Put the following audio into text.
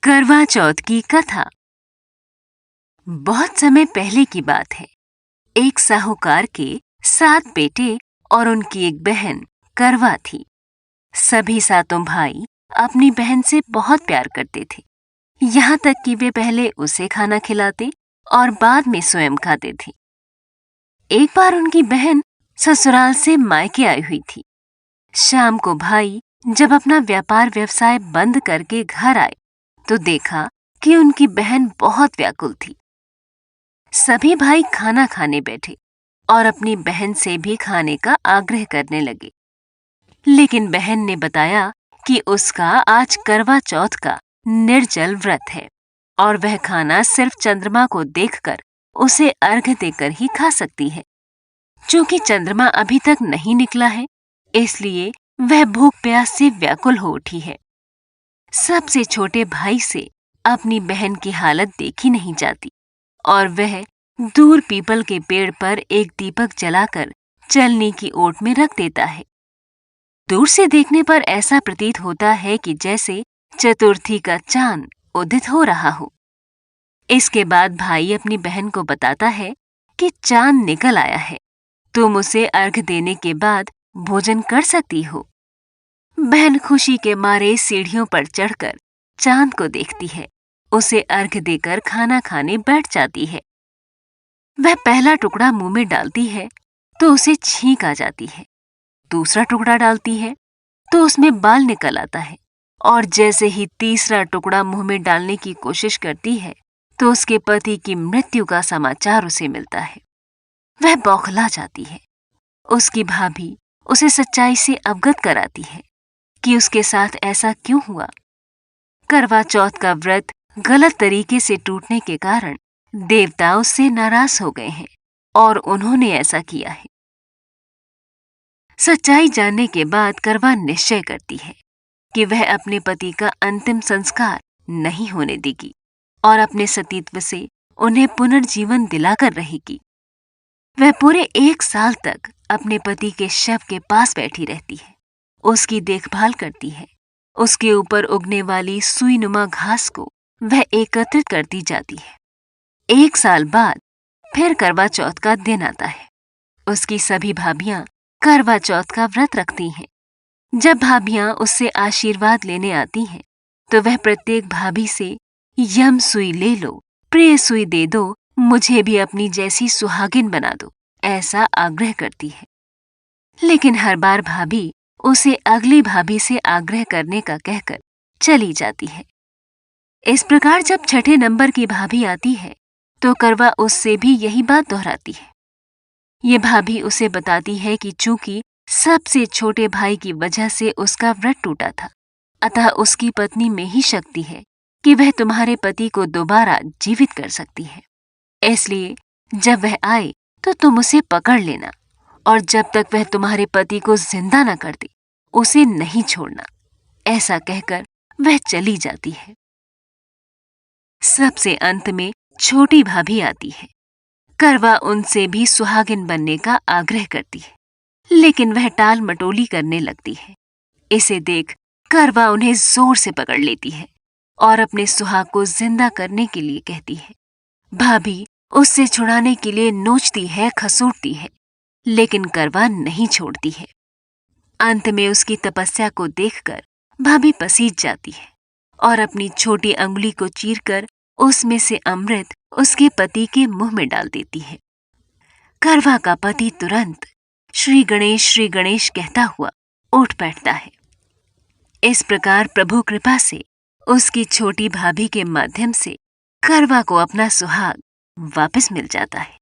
करवा चौथ की कथा। बहुत समय पहले की बात है। एक साहूकार के 7 बेटे और उनकी एक बहन करवा थी। सभी 7 भाई अपनी बहन से बहुत प्यार करते थे, यहाँ तक कि वे पहले उसे खाना खिलाते और बाद में स्वयं खाते थे। एक बार उनकी बहन ससुराल से मायके आई हुई थी। शाम को भाई जब अपना व्यापार व्यवसाय बंद करके घर आए तो देखा कि उनकी बहन बहुत व्याकुल थी। सभी भाई खाना खाने बैठे और अपनी बहन से भी खाने का आग्रह करने लगे, लेकिन बहन ने बताया कि उसका आज करवा चौथ का निर्जल व्रत है और वह खाना सिर्फ चंद्रमा को देखकर उसे अर्घ्य देकर ही खा सकती है। चूंकि चंद्रमा अभी तक नहीं निकला है, इसलिए वह भूख प्यास से व्याकुल हो उठी है। सबसे छोटे भाई से अपनी बहन की हालत देखी नहीं जाती और वह दूर पीपल के पेड़ पर एक दीपक जलाकर चलनी की ओट में रख देता है। दूर से देखने पर ऐसा प्रतीत होता है कि जैसे चतुर्थी का चांद उदित हो रहा हो। इसके बाद भाई अपनी बहन को बताता है कि चांद निकल आया है, तुम उसे अर्घ देने के बाद भोजन कर सकती हो। बहन खुशी के मारे सीढ़ियों पर चढ़कर चांद को देखती है, उसे अर्घ देकर खाना खाने बैठ जाती है। वह पहला टुकड़ा मुंह में डालती है तो उसे छींक आ जाती है, दूसरा टुकड़ा डालती है तो उसमें बाल निकल आता है और जैसे ही तीसरा टुकड़ा मुंह में डालने की कोशिश करती है तो उसके पति की मृत्यु का समाचार उसे मिलता है। वह बौखला जाती है। उसकी भाभी उसे सच्चाई से अवगत कराती है कि उसके साथ ऐसा क्यों हुआ। करवा चौथ का व्रत गलत तरीके से टूटने के कारण देवता उससे नाराज हो गए हैं और उन्होंने ऐसा किया है। सच्चाई जानने के बाद करवा निश्चय करती है कि वह अपने पति का अंतिम संस्कार नहीं होने देगी और अपने सतीत्व से उन्हें पुनर्जीवन दिलाकर रहेगी। वह पूरे 1 साल तक अपने पति के शव के पास बैठी रहती है, उसकी देखभाल करती है। उसके ऊपर उगने वाली सुईनुमा घास को वह एकत्रित करती जाती है। 1 साल बाद फिर करवा चौथ का दिन आता है। उसकी सभी भाभियां करवा चौथ का व्रत रखती हैं। जब भाभियां उससे आशीर्वाद लेने आती हैं तो वह प्रत्येक भाभी से यम सुई ले लो, प्रिय सुई दे दो, मुझे भी अपनी जैसी सुहागिन बना दो, ऐसा आग्रह करती है। लेकिन हर बार भाभी उसे अगली भाभी से आग्रह करने का कहकर चली जाती है। इस प्रकार जब छठे नंबर की भाभी आती है तो करवा उससे भी यही बात दोहराती है। ये भाभी उसे बताती है कि चूंकि सबसे छोटे भाई की वजह से उसका व्रत टूटा था, अतः उसकी पत्नी में ही शक्ति है कि वह तुम्हारे पति को दोबारा जीवित कर सकती है। इसलिए जब वह आए तो तुम उसे पकड़ लेना और जब तक वह तुम्हारे पति को जिंदा न कर दे उसे नहीं छोड़ना। ऐसा कहकर वह चली जाती है। सबसे अंत में छोटी भाभी आती है। करवा उनसे भी सुहागिन बनने का आग्रह करती है, लेकिन वह टाल मटोली करने लगती है। इसे देख करवा उन्हें जोर से पकड़ लेती है और अपने सुहाग को जिंदा करने के लिए कहती है। भाभी उससे छुड़ाने के लिए नोचती है, खसूटती है, लेकिन करवा नहीं छोड़ती है। अंत में उसकी तपस्या को देखकर भाभी पसीज जाती है और अपनी छोटी अंगुली को चीरकर उसमें से अमृत उसके पति के मुंह में डाल देती है। करवा का पति तुरंत श्री गणेश कहता हुआ उठ बैठता है। इस प्रकार प्रभु कृपा से उसकी छोटी भाभी के माध्यम से करवा को अपना सुहाग वापस मिल जाता है।